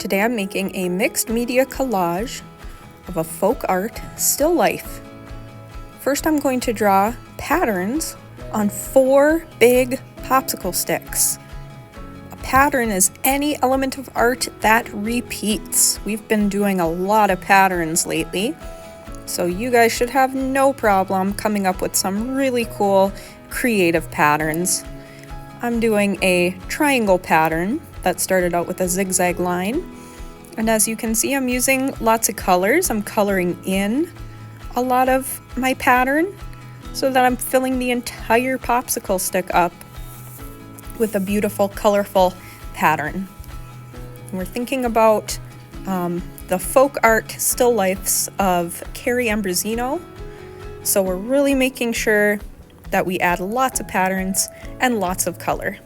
Today I'm making a mixed media collage of a folk art still life. First I'm going to draw patterns on 4 big popsicle sticks. A pattern is any element of art that repeats. We've been doing a lot of patterns lately, so you guys should have no problem coming up with some really cool creative patterns. I'm doing a triangle pattern that started out with a zigzag line. And as you can see, I'm using lots of colors. I'm coloring in a lot of my pattern so that I'm filling the entire popsicle stick up with a beautiful, colorful pattern. And we're thinking about the folk art still lifes of Carrie Ambrosino. So we're really making sure that we add lots of patterns and lots of color.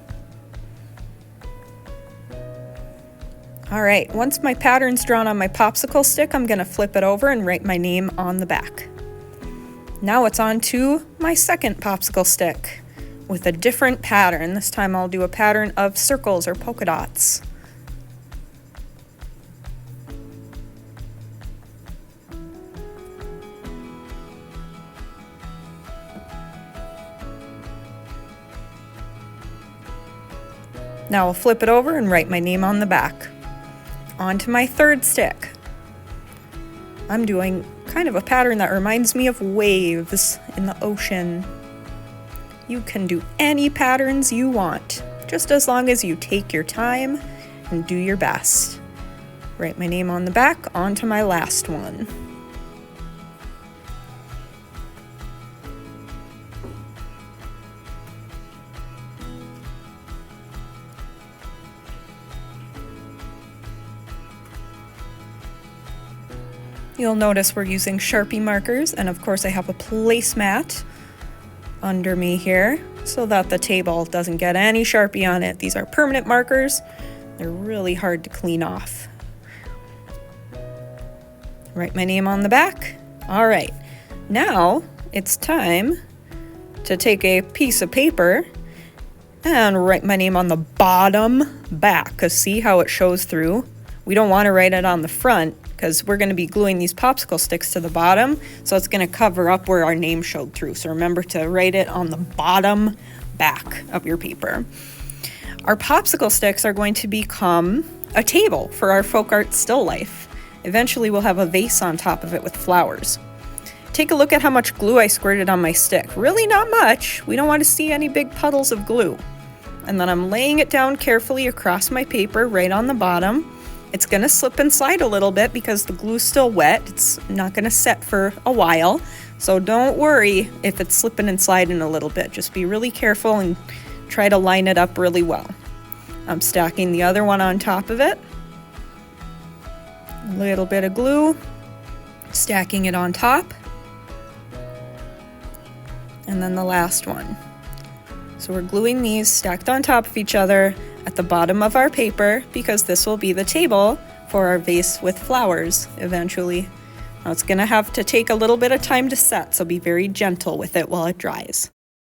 All right, once my pattern's drawn on my popsicle stick, I'm gonna flip it over and write my name on the back. Now it's on to my second popsicle stick with a different pattern. This time I'll do a pattern of circles or polka dots. Now I'll flip it over and write my name on the back. On to my third stick. I'm doing kind of a pattern that reminds me of waves in the ocean. You can do any patterns you want, just as long as you take your time and do your best. Write my name on the back, on to my last one. You'll notice we're using Sharpie markers, and of course I have a placemat under me here so that the table doesn't get any Sharpie on it. These are permanent markers. They're really hard to clean off. Write my name on the back. All right, now it's time to take a piece of paper and write my name on the bottom back, because see how it shows through? We don't want to write it on the front, because we're going to be gluing these popsicle sticks to the bottom, so it's going to cover up where our name showed through. So remember to write it on the bottom back of your paper. Our popsicle sticks are going to become a table for our folk art still life. Eventually we'll have a vase on top of it with flowers. Take a look at how much glue I squirted on my stick. Really not much. We don't want to see any big puddles of glue. And then I'm laying it down carefully across my paper right on the bottom. It's going to slip and slide a little bit because the glue's still wet. It's not going to set for a while. So don't worry if it's slipping and sliding a little bit. Just be really careful and try to line it up really well. I'm stacking the other one on top of it. A little bit of glue, stacking it on top. And then the last one. So we're gluing these stacked on top of each other at the bottom of our paper because this will be the table for our vase with flowers eventually. Now it's going to have to take a little bit of time to set, so be very gentle with it while it dries.